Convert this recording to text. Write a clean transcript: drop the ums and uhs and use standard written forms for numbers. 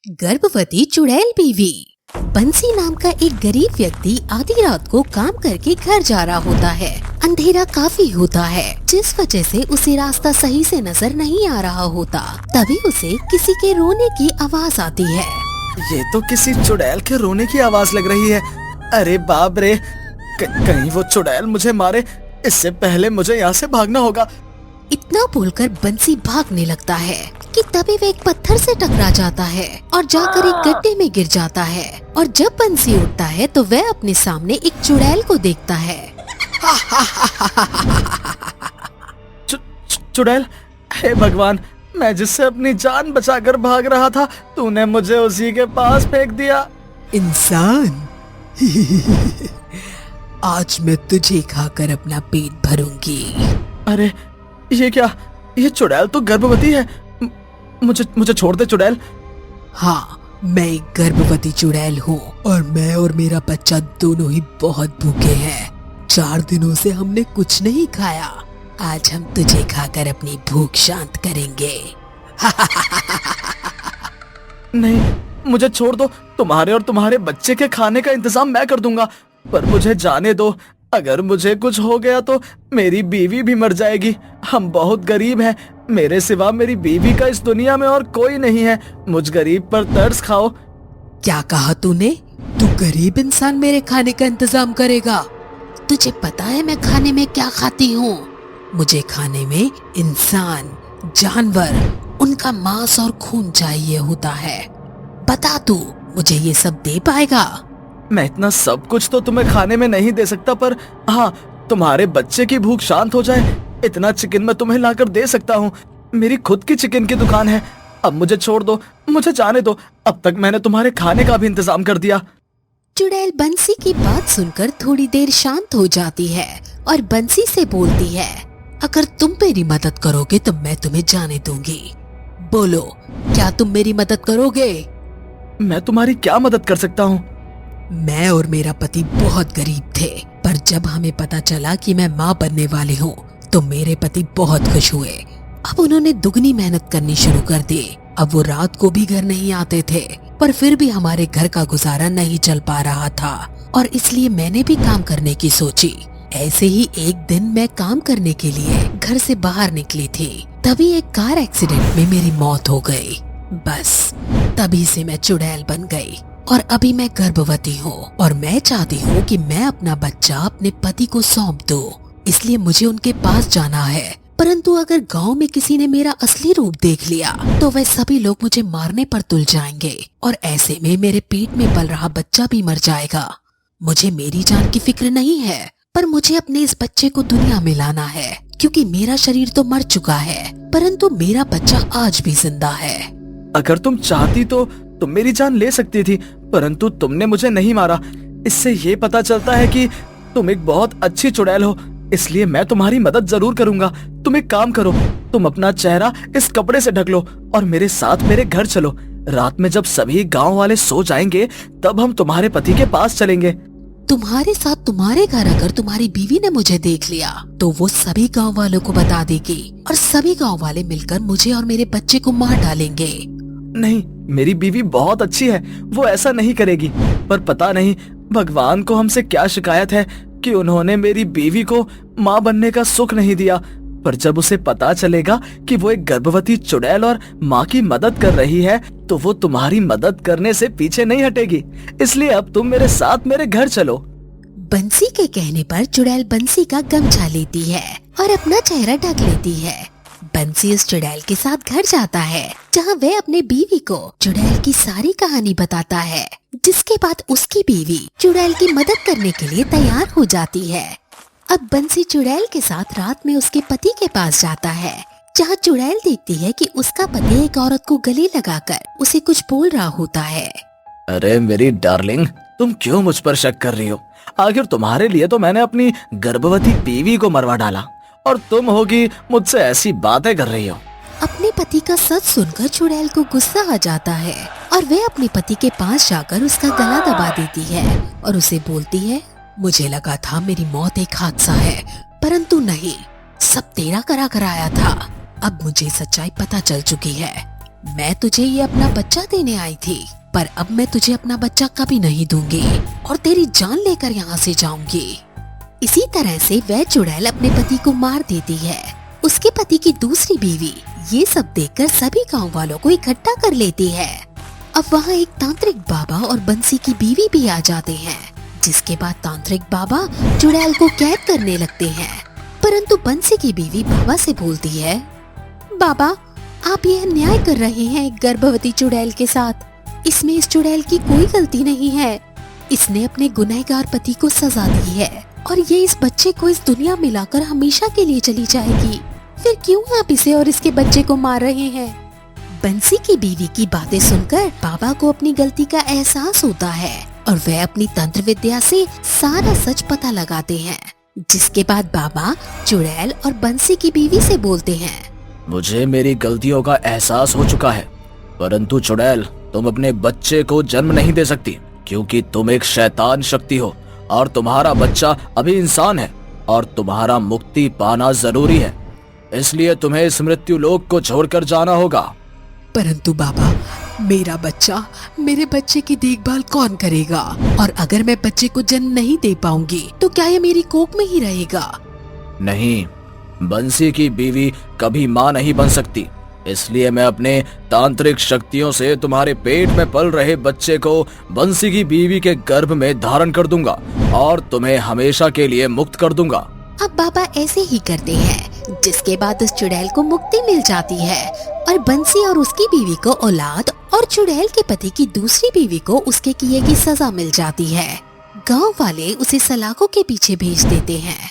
गर्भवती चुड़ैल बीवी। बंसी नाम का एक गरीब व्यक्ति आधी रात को काम करके घर जा रहा होता है। अंधेरा काफी होता है, जिस वजह से उसे रास्ता सही से नजर नहीं आ रहा होता। तभी उसे किसी के रोने की आवाज आती है। ये तो किसी चुड़ैल के रोने की आवाज लग रही है। अरे बाप रे, कहीं वो चुड़ैल मुझे मारे, इससे पहले मुझे यहाँ से भागना होगा। इतना बोलकर बंसी भागने लगता है कि तभी वह एक पत्थर से टकरा जाता है और जाकर एक गड्ढे में गिर जाता है। और जब बंसी उठता है तो वह अपने सामने एक चुड़ैल को देखता है। चुड़ैल, हे भगवान, मैं जिससे अपनी जान बचाकर भाग रहा था, तूने मुझे उसी के पास फेंक दिया। इंसान, आज मैं तुझे खाकर अपना पेट भरूंगी। अरे ये क्या, ये चुड़ैल तो गर्भवती है। मुझे छोड़ दे चुड़ैल। हाँ, मैं एक गर्भवती चुड़ैल हूँ और मैं और मेरा बच्चा दोनों ही बहुत भूखे हैं। 4 दिनों से हमने कुछ नहीं खाया। आज हम तुझे खाकर अपनी भूख शांत करेंगे। नहीं, मुझे छोड़ दो। तुम्हारे और तुम्हारे बच्चे के खाने का इंतजाम मैं कर दूंगा, पर मुझे जाने दो। अगर मुझे कुछ हो गया तो मेरी बीवी भी मर जाएगी। हम बहुत गरीब हैं। मेरे सिवा मेरी बीवी का इस दुनिया में और कोई नहीं है। मुझ गरीब पर तरस खाओ। क्या कहा तूने? तू गरीब इंसान मेरे खाने का इंतजाम करेगा? तुझे पता है मैं खाने में क्या खाती हूँ? मुझे खाने में इंसान, जानवर, उनका मांस और खून चाहिए होता है। बता तू मुझे ये सब दे पाएगा? मैं इतना सब कुछ तो तुम्हें खाने में नहीं दे सकता, पर हाँ, तुम्हारे बच्चे की भूख शांत हो जाए इतना चिकन मैं तुम्हें लाकर दे सकता हूँ। मेरी खुद की चिकन की दुकान है। अब मुझे छोड़ दो, मुझे जाने दो। अब तक मैंने तुम्हारे खाने का भी इंतजाम कर दिया। चुड़ैल बंसी की बात सुनकर थोड़ी देर शांत हो जाती है और बंसी से बोलती है, अगर तुम मेरी मदद करोगे तो मैं तुम्हें जाने दूंगी। बोलो, क्या तुम मेरी मदद करोगे? मैं तुम्हारी क्या मदद कर सकता हूँ? मैं और मेरा पति बहुत गरीब थे, पर जब हमें पता चला कि मैं माँ बनने वाली हूँ तो मेरे पति बहुत खुश हुए। अब उन्होंने दुगनी मेहनत करनी शुरू कर दी। अब वो रात को भी घर नहीं आते थे, पर फिर भी हमारे घर का गुजारा नहीं चल पा रहा था और इसलिए मैंने भी काम करने की सोची। ऐसे ही एक दिन मैं काम करने के लिए घर से बाहर निकली थी, तभी एक कार एक्सीडेंट में मेरी मौत हो गई। बस तभी से मैं चुड़ैल बन गई और अभी मैं गर्भवती हूँ और मैं चाहती हूँ कि मैं अपना बच्चा अपने पति को सौंप दूँ, इसलिए मुझे उनके पास जाना है। परंतु अगर गांव में किसी ने मेरा असली रूप देख लिया तो वह सभी लोग मुझे मारने पर तुल जाएंगे और ऐसे में मेरे पेट में पल रहा बच्चा भी मर जाएगा। मुझे मेरी जान की फिक्र नहीं है, पर मुझे अपने इस बच्चे को दुनिया में लाना है, क्योंकि मेरा शरीर तो मर चुका है परंतु मेरा बच्चा आज भी जिंदा है। अगर तुम चाहती तो तुम मेरी जान ले सकती थी, परंतु तुमने मुझे नहीं मारा। इससे ये पता चलता है कि तुम एक बहुत अच्छी चुड़ैल हो, इसलिए मैं तुम्हारी मदद जरूर करूंगा। तुम एक काम करो, तुम अपना चेहरा इस कपड़े से ढक लो और मेरे साथ मेरे घर चलो। रात में जब सभी गांव वाले सो जाएंगे तब हम तुम्हारे पति के पास चलेंगे। तुम्हारे साथ तुम्हारे घर अगर तुम्हारी बीवी ने मुझे देख लिया तो वो सभी गांव वालों को बता देगी और सभी गांव वाले मिलकर मुझे और मेरे बच्चे को मार डालेंगे। नहीं, मेरी बीवी बहुत अच्छी है, वो ऐसा नहीं करेगी। पर पता नहीं भगवान को हमसे क्या शिकायत है कि उन्होंने मेरी बीवी को माँ बनने का सुख नहीं दिया। पर जब उसे पता चलेगा कि वो एक गर्भवती चुड़ैल और माँ की मदद कर रही है तो वो तुम्हारी मदद करने से पीछे नहीं हटेगी। इसलिए अब तुम मेरे साथ मेरे घर चलो। बंसी के कहने पर चुड़ैल बंसी का गमछा लेती है और अपना चेहरा ढक लेती है। बंसी उस चुड़ैल के साथ घर जाता है, जहाँ वह अपने बीवी को चुड़ैल की सारी कहानी बताता है, जिसके बाद उसकी बीवी चुड़ैल की मदद करने के लिए तैयार हो जाती है। अब बंसी चुड़ैल के साथ रात में उसके पति के पास जाता है, जहाँ चुड़ैल देखती है कि उसका पति एक औरत को गले लगाकर उसे कुछ बोल रहा होता है। अरे मेरी डार्लिंग, तुम क्यों मुझ पर शक कर रही हो? आखिर तुम्हारे लिए तो मैंने अपनी गर्भवती बीवी को मरवा डाला और तुम होगी मुझसे ऐसी बातें कर रही हो। अपने पति का सच सुनकर चुड़ैल को गुस्सा आ जाता है और वह अपने पति के पास जाकर उसका गला दबा देती है और उसे बोलती है, मुझे लगा था मेरी मौत एक हादसा है, परंतु नहीं, सब तेरा करा कराया था। अब मुझे सच्चाई पता चल चुकी है। मैं तुझे ये अपना बच्चा देने आई थी, पर अब मैं तुझे अपना बच्चा कभी नहीं दूंगी और तेरी जान लेकर यहाँ से जाऊंगी। इसी तरह से वह चुड़ैल अपने पति को मार देती है। उसके पति की दूसरी बीवी ये सब देखकर सभी गांव वालों को इकट्ठा कर लेती है। अब वहाँ एक तांत्रिक बाबा और बंसी की बीवी भी आ जाते हैं, जिसके बाद तांत्रिक बाबा चुड़ैल को कैद करने लगते हैं। परंतु बंसी की बीवी बाबा से बोलती है, बाबा आप यह अन्याय कर रहे हैं एक गर्भवती चुड़ैल के साथ। इसमें इस चुड़ैल की कोई गलती नहीं है। इसने अपने गुनहगार पति को सजा दी है और ये इस बच्चे को इस दुनिया में लाकर हमेशा के लिए चली जाएगी। फिर क्यों आप इसे और इसके बच्चे को मार रहे हैं? बंसी की बीवी की बातें सुनकर बाबा को अपनी गलती का एहसास होता है और वह अपनी तंत्र विद्या से सारा सच पता लगाते हैं। जिसके बाद बाबा चुड़ैल और बंसी की बीवी से बोलते हैं, मुझे मेरी गलतियों का एहसास हो चुका है, परंतु चुड़ैल तुम अपने बच्चे को जन्म नहीं दे सकती, क्योंकि तुम एक शैतान शक्ति हो और तुम्हारा बच्चा अभी इंसान है और तुम्हारा मुक्ति पाना जरूरी है। इसलिए तुम्हें इस मृत्यु लोक को छोड़कर जाना होगा। परंतु बाबा, मेरा बच्चा, मेरे बच्चे की देखभाल कौन करेगा? और अगर मैं बच्चे को जन्म नहीं दे पाऊंगी तो क्या ये मेरी कोख में ही रहेगा? नहीं, बंसी की बीवी कभी माँ नहीं बन सकती। इसलिए मैं अपने तांत्रिक शक्तियों से तुम्हारे पेट में पल रहे बच्चे को बंसी की बीवी के गर्भ में धारण कर दूंगा और तुम्हें हमेशा के लिए मुक्त कर दूंगा। अब बाबा ऐसे ही करते हैं, जिसके बाद उस चुड़ैल को मुक्ति मिल जाती है और बंसी और उसकी बीवी को औलाद और चुड़ैल के पति की दूसरी बीवी को उसके किए की सजा मिल जाती है। गांव वाले उसे सलाखों के पीछे भेज देते हैं।